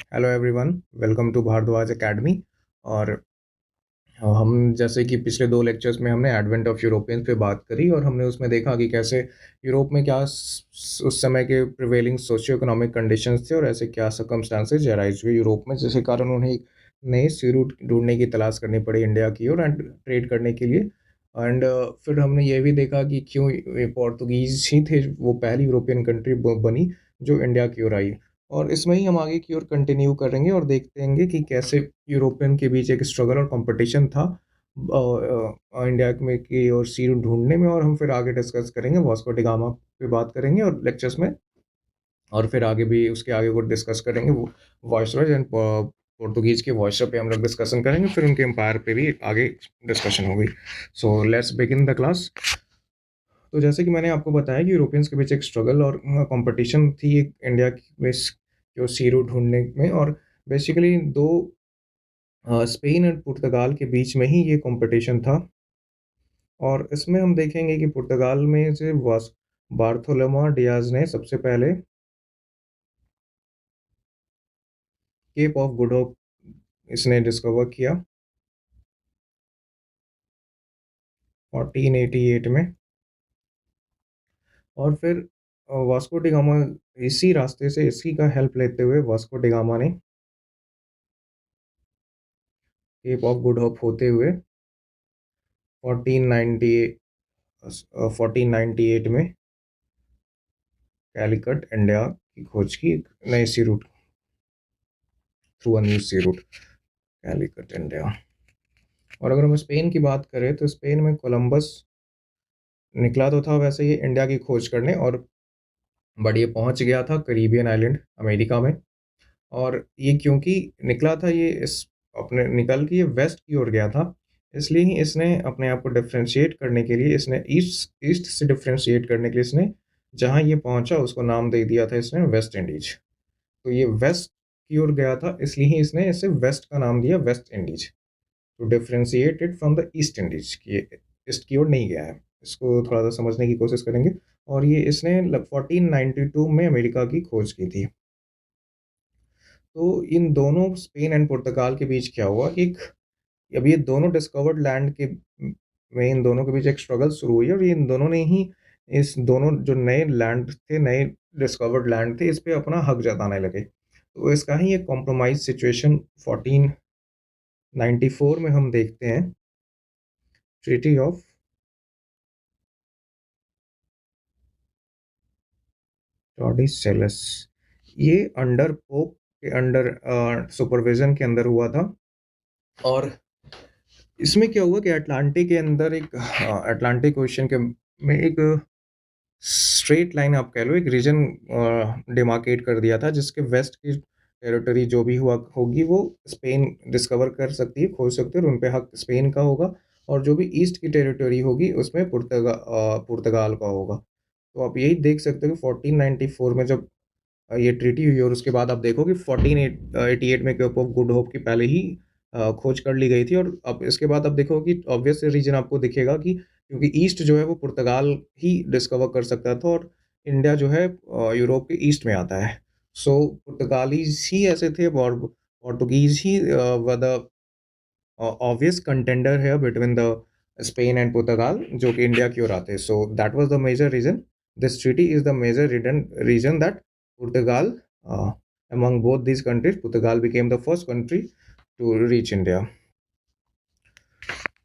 Hello everyone, welcome to Bhardwaj Academy. और हम जैसे कि पिछले दो लेक्चर्स में हमने एडवेंट ऑफ यूरोपियंस पे बात करी और हमने उसमें देखा कि कैसे यूरोप में क्या उस समय के प्रिवेलिंग सोशियो इकोनॉमिक कंडीशंस थे और ऐसे क्या सर्कमस्टांसेस अराइज हुए यूरोप में, जिसके कारण उन्हें एक नए सी रूट ढूंढने की तलाश करनी पड़ी इंडिया की ओर एंड ट्रेड करने के लिए। एंड फिर हमने ये भी देखा कि क्यों ये पोर्तुगीज ही थे वो पहली यूरोपियन कंट्री बनी जो इंडिया की ओर आई। और इसमें ही हम आगे की ओर कंटिन्यू करेंगे और देखते हैं कि कैसे यूरोपियन के बीच एक स्ट्रगल और कंपटीशन था इंडिया में की और सी ढूंढने में। और हम फिर आगे डिस्कस करेंगे वास्को डी गामा पे बात करेंगे और लेक्चर्स में, और फिर आगे भी उसके आगे को डिस्कस करेंगे वो वॉइसरॉयज एंड पोर्तुगीज के वॉइसर पे हम लोग डिस्कशन करेंगे, फिर उनके एम्पायर पे भी आगे डिस्कशन होगी। So let's begin the class. तो जैसे कि मैंने आपको बताया कि यूरोपियंस के बीच एक स्ट्रगल और कंपटीशन थी एक इंडिया में जो सी रूट ढूंढने में। और बेसिकली दो स्पेन और पुर्तगाल के बीच में ही ये कंपटीशन था। और इसमें हम देखेंगे कि पुर्तगाल में से बार्थोलोमा डियाज ने सबसे पहले केप ऑफ गुड होप इसने डिस्कवर किया 1488 में। और फिर वास्को डी गामा इसी रास्ते से इसी का हेल्प लेते हुए वास्को डी गामा ने केप ऑफ गुड होप होते हुए 1498 में कैलिकट इंडिया की खोज की, नए sea route through a new sea route Calicut India. और अगर हम स्पेन की बात करें तो स्पेन में कोलंबस निकला तो था वैसे ये इंडिया की खोज करने, और बट ये पहुंच गया था करीबियन आइलैंड अमेरिका में। और ये क्योंकि निकला था ये इस अपने निकल के ये वेस्ट की ओर गया था, इसलिए ही इसने अपने आप को डिफ्रेंशिएट करने के लिए इसने ईस्ट ईस्ट से डिफ्रेंशिएट करने के लिए इसने जहाँ ये पहुंचा उसको नाम दे दिया था इसने वेस्ट इंडीज। तो ये वेस्ट की ओर गया था इसलिए ही इसने इसे वेस्ट का नाम दिया, West Indies, to differentiate it from the East Indies की ईस्ट की ओर नहीं गया है। इसको थोड़ा सा समझने की कोशिश करेंगे। और ये इसने 1492 में अमेरिका की खोज की थी। तो इन दोनों स्पेन एंड पुर्तगाल के बीच क्या हुआ, एक अब ये दोनों डिस्कवर्ड लैंड के में इन दोनों के बीच एक स्ट्रगल शुरू हुई और ये इन दोनों ने ही इस दोनों जो नए लैंड थे, नए डिस्कवर्ड लैंड थे, इस पे अपना हक जताने लगे। तो इसका ही एक कॉम्प्रोमाइज सिचुएशन 1494 में हम देखते हैं, ट्रीटी ऑफ टॉर्डिसेलस। ये अंडर पोप के अंडर सुपरविजन के अंदर हुआ था। और इसमें क्या हुआ कि अटलांटिक के अंदर एक अटलांटिक ओशन के में एक स्ट्रेट लाइन आप कह लो, एक रीजन डिमार्केट कर दिया था जिसके वेस्ट की टेरिटरी जो भी हुआ होगी वो स्पेन डिस्कवर कर सकती है, खोज सकती है, और उन पे हक स्पेन का होगा। और जो भी ईस्ट की टेरिटरी होगी उसमें पुर्तगाल का होगा। तो आप यही देख सकते हो कि 1494 में जब ये ट्रीटी हुई और उसके बाद आप देखो कि 1488 में केप ऑफ गुड होप की पहले ही खोज कर ली गई थी। और अब इसके बाद आप देखो कि ऑब्वियस रीजन आपको दिखेगा कि क्योंकि ईस्ट जो है वो पुर्तगाल ही डिस्कवर कर सकता था और इंडिया जो है यूरोप के ईस्ट में आता है। सो पुर्तगालीज ही ऐसे थे और पोर्टुगीज ही वर द ऑब्वियस कंटेंडर है between the Spain and Portugal जो कि इंडिया की ओर आते हैं। So that was the major reason, this treaty is the major reason that Portugal among both these countries, Portugal became the first country to reach India।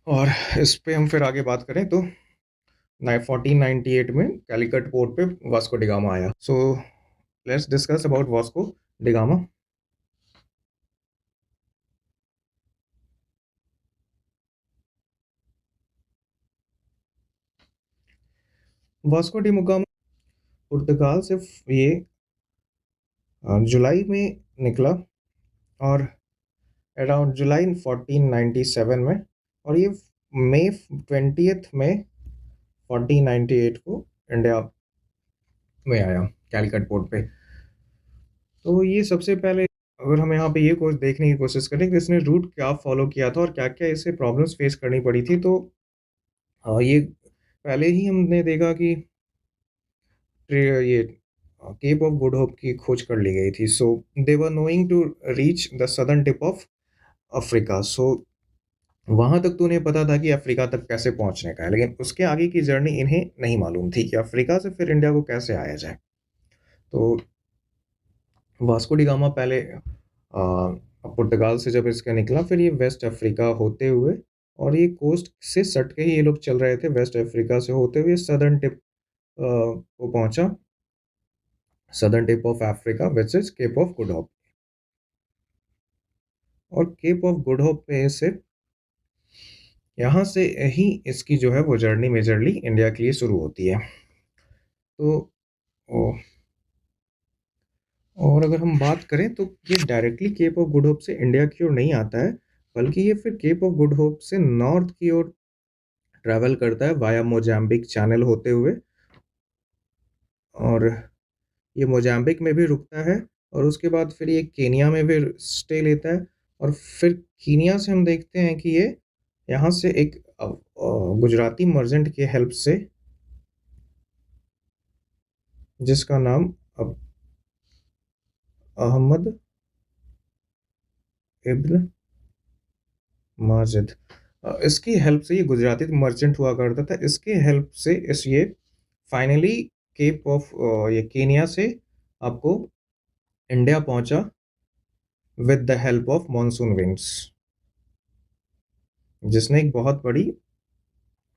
और इस पे हम फिर आगे बात करें तो 1498 में कैलिकट पोर्ट पे वास्को डिगामा आया। So let's discuss about Vasco da Gama. Vasco da Gama पुर्तगाल से ये जुलाई में निकला और अराउंड जुलाई 1497 में, और ये मई 20th में 1498 को इंडिया में आया कैलकट पोर्ट पे। तो ये सबसे पहले अगर हम यहाँ पे ये कोर्स देखने की कोशिश करें कि इसने रूट क्या फॉलो किया था और क्या क्या इसे प्रॉब्लम्स फेस करनी पड़ी थी, तो ये पहले ही हमने देखा कि ये केप ऑफ गुड होप की खोज कर ली गई थी। So they were knowing to reach the southern tip of Africa. So वहाँ तक तो उन्हें पता था कि अफ्रीका तक कैसे पहुँचने का है, लेकिन उसके आगे की जर्नी इन्हें नहीं मालूम थी कि अफ्रीका से फिर इंडिया को कैसे आया जाए। तो वास्को डी गामा पहले पुर्तगाल से जब इसका निकला, फिर ये वेस्ट अफ्रीका होते हुए, और ये कोस्ट से सट के ही ये लोग चल रहे थे, वेस्ट अफ्रीका से होते हुए सदर्न टिप को पहुंचा, southern tip of Africa which is Cape of Good Hope. और केप ऑफ गुड होप पे से यहाँ से ही इसकी जो है वो जर्नी मेजरली इंडिया के लिए शुरू होती है। तो ओ, और अगर हम बात करें तो ये directly Cape of Good Hope से इंडिया की ओर नहीं आता है, बल्कि ये फिर केप ऑफ गुड होप से नॉर्थ की ओर ट्रैवल करता है वाया मोजाम्बिक चैनल होते हुए, और ये मोजाम्बिक में भी रुकता है, और उसके बाद फिर ये केनिया में भी स्टे लेता है। और फिर कीनिया से हम देखते हैं कि ये यहाँ से एक गुजराती मर्जेंट के हेल्प से, जिसका नाम अब अहमद इब्न माजिद, इसकी हेल्प से, ये गुजराती मर्चेंट हुआ करता था, इसके हेल्प से इस ये फाइनली केप ऑफ ये केनिया से आपको इंडिया पहुंचा with the help of monsoon winds, जिसने एक बहुत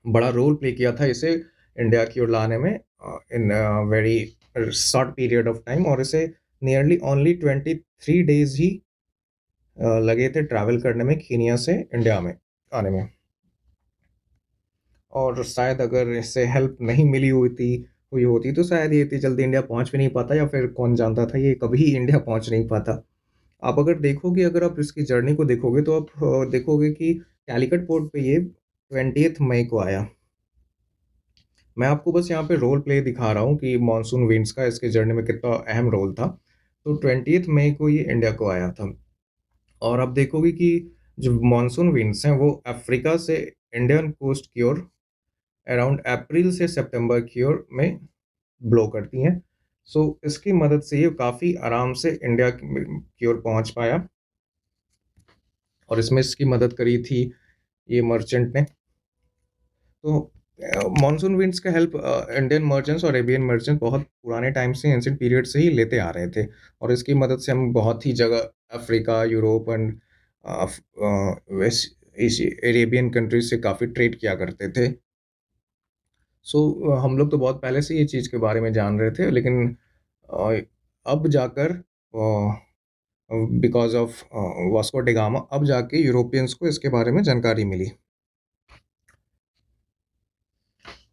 बड़ा रोल प्ले किया था इसे इंडिया की ओर लाने में in very short period of time. और इसे नियरली ओनली 23 डेज ही लगे थे ट्रैवल करने में, कीनिया से इंडिया में आने में। और शायद अगर इससे हेल्प नहीं मिली हुई होती तो शायद ये इतनी जल्दी इंडिया पहुंच भी नहीं पाता, या फिर कौन जानता था ये कभी इंडिया पहुंच नहीं पाता। आप अगर देखोगे, अगर आप इसकी जर्नी को देखोगे, तो आप देखोगे कि कैलिकट पोर्ट पे ये 20 मई को आया। मैं आपको बस यहाँ पे रोल प्ले दिखा रहा हूँ कि मानसून विंड्स का इसके जर्नी में कितना अहम रोल था। तो 20 मई को ये इंडिया को आया था। और आप देखोगे कि जो मानसून विंड्स हैं वो अफ्रीका से इंडियन कोस्ट की ओर अराउंड अप्रैल से सितंबर की ओर में ब्लो करती हैं। सो इसकी मदद से ये काफ़ी आराम से इंडिया की ओर पहुंच पाया, और इसमें इसकी मदद करी थी ये मर्चेंट ने। तो मानसून विंड्स का हेल्प इंडियन मर्चेंट्स और एबियन मर्चेंट्स बहुत पुराने टाइम से, एंशिएंट पीरियड से ही लेते आ रहे थे, और इसकी मदद से हम बहुत ही जगह Africa, Europe and west Arabian countries से काफ़ी ट्रेड किया करते थे। सो हम लोग तो बहुत पहले से ये चीज़ के बारे में जान रहे थे, लेकिन अ, अब जाकर बिकॉज ऑफ वास्को डिगामा अब जाके यूरोपियंस को इसके बारे में जानकारी मिली।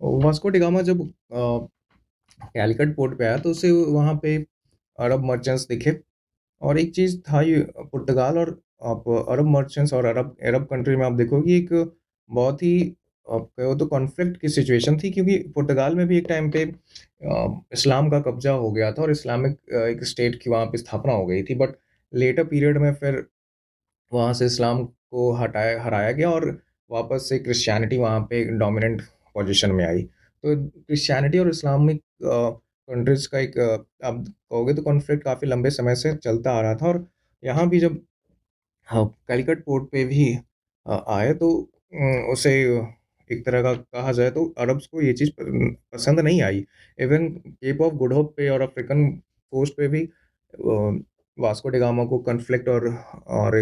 वास्को डिगामा जब कैलिकट पोर्ट पे आया तो उसे वहाँ पे अरब मर्चेंट्स दिखे, और एक चीज़ था, ये पुर्तगाल और आप अरब मर्चेंट्स और अरब अरब कंट्री में आप देखोगे एक बहुत ही आप कहो तो कॉन्फ्लिक्ट की सिचुएशन थी, क्योंकि पुर्तगाल में भी एक टाइम पे इस्लाम का कब्जा हो गया था, और इस्लामिक एक स्टेट की वहाँ पे स्थापना हो गई थी। बट लेटर पीरियड में फिर वहाँ से इस्लाम को हराया गया, और वापस से क्रिश्चियनिटी वहाँ पे डोमिनेंट पोजीशन में आई। तो क्रिश्चियनिटी और इस्लामिक कंट्रीज़ का एक आप कहोगे तो कॉन्फ्लिक्ट काफ़ी लंबे समय से चलता आ रहा था। और यहाँ भी जब हाँ, कैलिकट पोर्ट पे भी आए तो उसे एक तरह का कहा जाए तो अरब्स को ये चीज़ पसंद नहीं आई। Even Cape of Good Hope पे और अफ्रीकन कोस्ट पे भी वास्को डी गामा को कॉन्फ्लिक्ट और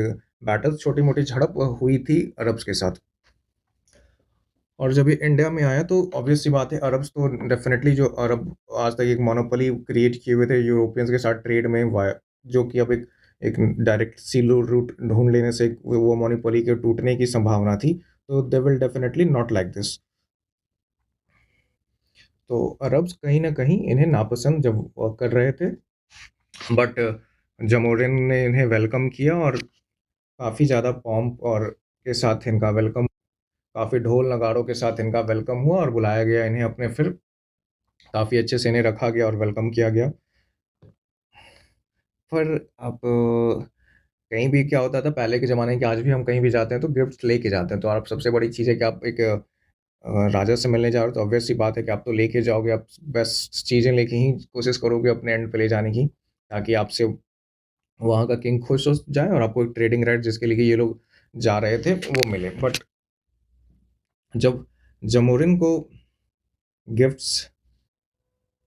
बैटल्स, छोटी-मोटी झड़प हुई थी अरब्स के साथ। और जब ये इंडिया में आया तो ऑब्वियस सी बात है, अरब्स तो डेफिनेटली, जो अरब आज तक एक मोनोपोली क्रिएट किए हुए थे यूरोपियंस के साथ ट्रेड में, जो कि अब एक डायरेक्ट सी रूट ढूंढ लेने से वो मोनोपोली के टूटने की संभावना थी। तो they will definitely not like this. तो अरब्स कहीं ना कहीं इन्हें नापसंद जब कर रहे थे, बट जमोरिन ने इन्हें वेलकम किया, और काफ़ी ज़्यादा पॉम्प और के साथ इनका वेलकम, काफ़ी ढोल नगाड़ों के साथ इनका वेलकम हुआ, और बुलाया गया इन्हें अपने, फिर काफ़ी अच्छे से इन्हें रखा गया और वेलकम किया गया। पर आप कहीं भी क्या होता था पहले के ज़माने के, आज भी हम कहीं भी जाते हैं तो गिफ्ट्स लेके जाते हैं। तो आप सबसे बड़ी चीज़ है कि आप एक राजा से मिलने जा रहे हो तो ऑब्वियस सी बात है कि आप तो लेके जाओगे, आप बेस्ट चीज़ें लेके ही कोशिश करोगे अपने एंड पे ले जाने की, ताकि आपसे वहाँ का किंग खुश हो जाए और आपको एक ट्रेडिंग राइट जिसके लिए ये लोग जा रहे थे वो मिले। बट जब जमोरिन को गिफ्ट्स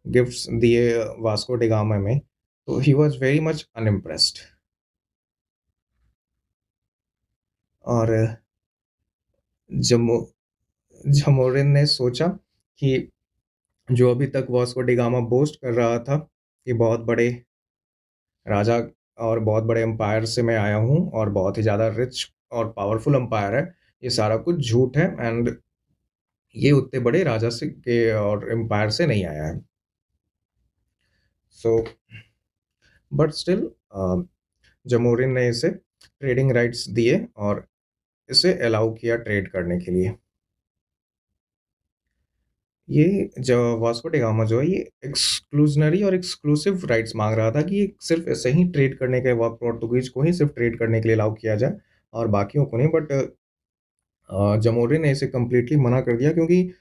गिफ्ट्स दिए वास्को डी गामा में, तो he was very much unimpressed. और जमो जमोरिन ने सोचा कि जो अभी तक वास्को डी गामा बोस्ट कर रहा था कि बहुत बड़े राजा और बहुत बड़े एम्पायर से मैं आया हूँ और बहुत ही ज़्यादा रिच और पावरफुल एम्पायर है, ये सारा कुछ झूठ है एंड ये उतने बड़े राजा से के और एम्पायर से नहीं आया है। सो बट स्टिल जमोरिन ने इसे ट्रेडिंग राइट्स दिए और इसे अलाउ किया ट्रेड करने के लिए। ये जो वास्को डी गामा जो है ये एक्सक्लूजनरी और एक्सक्लूसिव राइट्स मांग रहा था कि ये सिर्फ ऐसे ही ट्रेड करने के बाद पोर्तुगीज को ही सिर्फ ट्रेड करने के लिए अलाउ किया जाए और बाकियों को नहीं। बट जमोरिन ने इसे कम्प्लीटली मना कर दिया, क्योंकि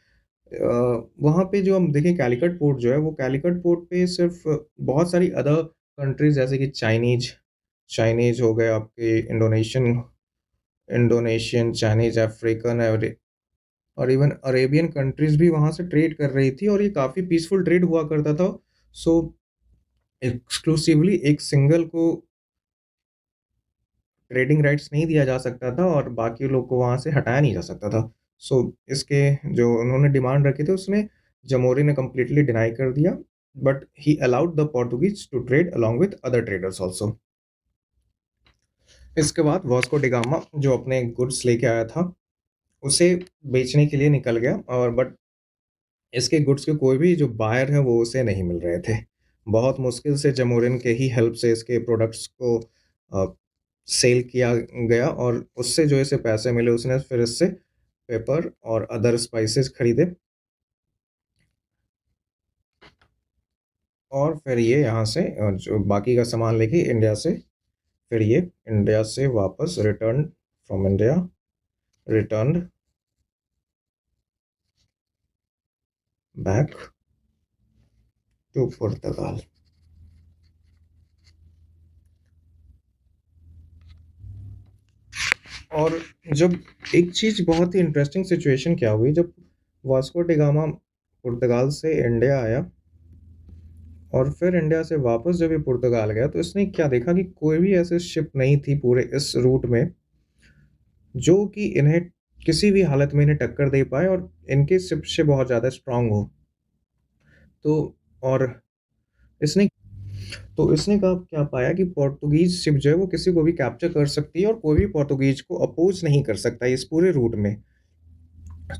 वहाँ पे जो हम देखें कैलिकट पोर्ट जो है वो कैलिकट पोर्ट पे सिर्फ बहुत सारी अदर कंट्रीज जैसे कि चाइनीज चाइनीज हो गए, आपके इंडोनेशियन इंडोनेशियन चाइनीज अफ्रीकन और इवन अरेबियन कंट्रीज भी वहाँ से ट्रेड कर रही थी और ये काफ़ी पीसफुल ट्रेड हुआ करता था। सो एक्सक्लूसिवली एक सिंगल को ट्रेडिंग राइट्स नहीं दिया जा सकता था और बाकी लोग को वहाँ से हटाया नहीं जा सकता था। सो इसके जो उन्होंने डिमांड रखे थे उसमें जमोरी ने कंप्लीटली डिनाई कर दिया, but he allowed the Portuguese to trade along with other traders also. इसके बाद वास्को डी गामा जो अपने गुड्स लेके आया था उसे बेचने के लिए निकल गया, और बट इसके गुड्स के कोई भी जो बायर हैं वो उसे नहीं मिल रहे थे। बहुत मुश्किल से जमोरिन के ही हेल्प से इसके प्रोडक्ट्स को सेल किया गया और उससे जो इसे पैसे मिले उसने फिर इससे पेपर और अदर स्पाइसेस खरीदे और फिर ये यहाँ से जो बाकी का सामान लेके इंडिया से फिर ये इंडिया से वापस return from India return back to पुर्तगाल। और जब एक चीज़ बहुत ही इंटरेस्टिंग सिचुएशन क्या हुई, जब वास्को डी गामा पुर्तगाल से इंडिया आया और फिर इंडिया से वापस जब ये पुर्तगाल गया तो इसने क्या देखा कि कोई भी ऐसी शिप नहीं थी पूरे इस रूट में जो कि इन्हें किसी भी हालत में इन्हें टक्कर दे पाए और इनके शिप से बहुत ज़्यादा स्ट्रांग हो। तो और इसने तो इसने कहा क्या पाया कि पोर्तुगीज शिप जो है वो किसी को भी कैप्चर कर सकती है और कोई भी पोर्तुगीज को अपोज नहीं कर सकता इस पूरे रूट में।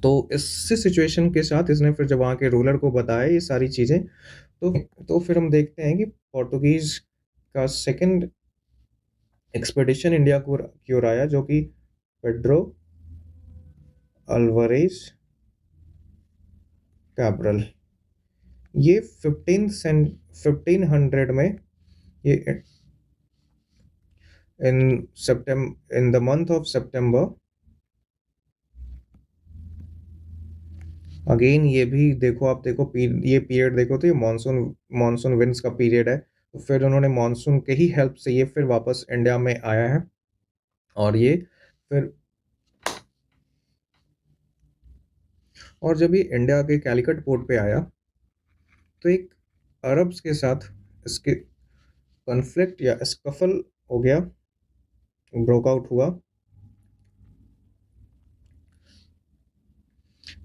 तो इस सिचुएशन के साथ इसने फिर जब वहाँ के रूलर को बताया ये सारी चीज़ें, तो फिर हम देखते हैं कि पोर्तुगीज का सेकंड एक्सपेडिशन इंडिया को की ओर आया जो कि पेड्रो अल्वारेज कैब्रल। ये 1500 में ये in the month of September, again ये भी देखो आप देखो ये पीरियड देखो तो ये मानसून मानसून विंड्स का पीरियड है। तो फिर उन्होंने मानसून के ही हेल्प से ये फिर वापस इंडिया में आया है और ये फिर और जब ये इंडिया के कैलिकट पोर्ट पे आया तो एक अरब्स के साथ इसके कॉन्फ्लिक्ट या स्कफल हो गया, ब्रोक आउट हुआ,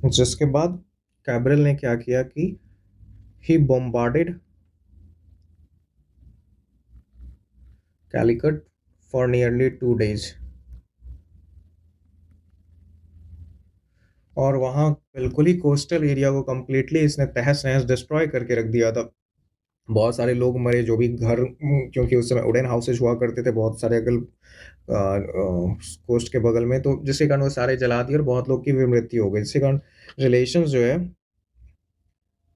जिसके बाद कैब्रल ने क्या किया कि ही bombarded Calicut for nearly 2 days और वहाँ बिल्कुल ही कोस्टल एरिया को कम्प्लीटली इसने तहस नहस डिस्ट्रॉय करके रख दिया था। बहुत सारे लोग मरे जो भी घर, क्योंकि उस समय वुडन हाउसेज हुआ करते थे बहुत सारे अगल कोस्ट के बगल में, तो जिसके कारण वो सारे जला दिए और बहुत लोग की भी मृत्यु हो गई, जिसके कारण रिलेशंस जो है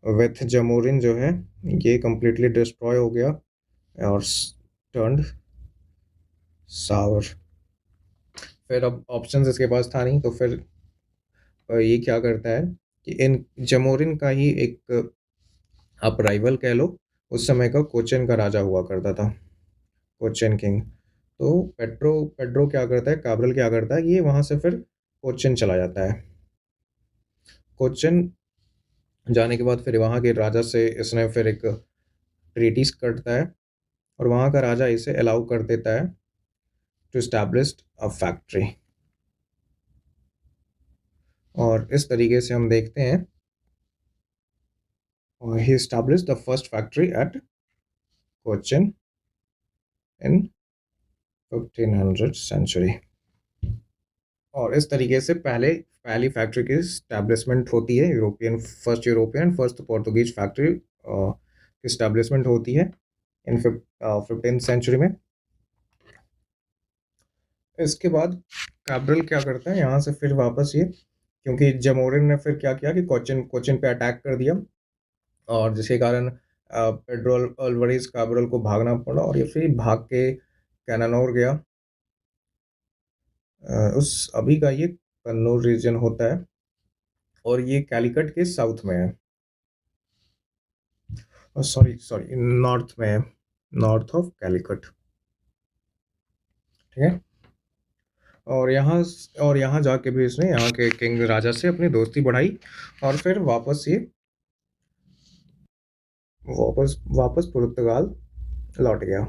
विथ जमोरिन जो है ये कम्प्लीटली डिस्ट्रॉय हो गया और टर्न्ड सावर। फिर अब ऑप्शंस इसके पास था नहीं तो फिर ये क्या करता है कि इन जमोरिन का ही एक आप राइवल कह लो, उस समय का कोचेन का राजा हुआ करता था, कोचेन किंग। तो पेड्रो पेड्रो क्या करता है, काब्रल क्या करता है, ये वहाँ से फिर कोचेन चला जाता है। कोचेन जाने के बाद फिर वहाँ के राजा से इसने फिर एक ट्रीटीज करता है और वहाँ का राजा इसे अलाउ कर देता है टू एस्टैब्लिश अ फैक्ट्री। और इस तरीके से हम देखते हैं, he establish the first factory at Cochin in 1500 century. और इस तरीके से पहली फैक्ट्री की इस्टेब्लिशमेंट होती है, यूरोपियन फर्स्ट पोर्तुगीज फैक्ट्री की इस्टेब्लिशमेंट होती है इन 15th सेंचुरी में। इसके बाद कैब्रल क्या करता है, यहाँ से फिर वापस ये, क्योंकि जमोरिन ने फिर क्या किया कि कोचिन कोचिन पे अटैक कर दिया और जिसके कारण पेड्रो अल्वारेज कैब्रल को भागना पड़ा और ये फिर भाग के कैनानोर गया। उस अभी का ये कन्नौर रीजन होता है और ये कैलिकट के साउथ में है, सॉरी सॉरी नॉर्थ में है, नॉर्थ ऑफ कैलिकट। ठीक है। और यहाँ जाके भी इसने यहाँ के किंग राजा से अपनी दोस्ती बढ़ाई और फिर वापस वापस पुर्तगाल लौट गया।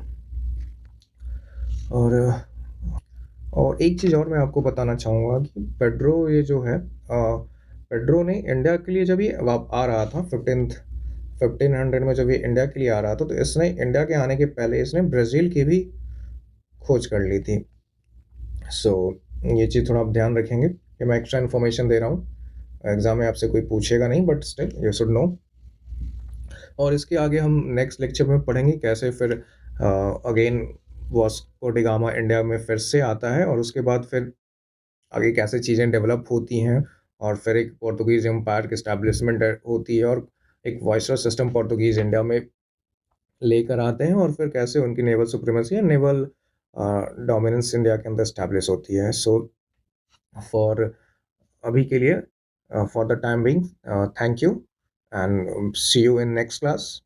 और एक चीज़ और मैं आपको बताना चाहूँगा कि पेड्रो ये जो है, पेड्रो ने इंडिया के लिए जब ये आ रहा था 1500 में, जब ये इंडिया के लिए आ रहा था, तो इसने इंडिया के आने के पहले इसने ब्राज़ील की भी खोज कर ली थी। सो ये चीज़ थोड़ा आप ध्यान रखेंगे कि मैं एक्स्ट्रा इन्फॉर्मेशन दे रहा हूँ, एग्ज़ाम में आपसे कोई पूछेगा नहीं, but still you should know. और इसके आगे हम नेक्स्ट लेक्चर में पढ़ेंगे कैसे फिर again Vasco da gamma India में फिर से आता है और उसके बाद फिर आगे कैसे चीज़ें डेवलप होती हैं और फिर एक पोर्तुगीज़ एम्पायर की इस्टेब्लिशमेंट होती है और एक वाइसरॉय सिस्टम पोर्तुगीज़ इंडिया में लेकर आते हैं और फिर कैसे उनकी नेवल सुप्रीमेसी या नेवल डोमिनेंस इंडिया के अंदर इस्टेब्लिश होती है। सो फॉर अभी के लिए, for the time being, thank you and see you in next class.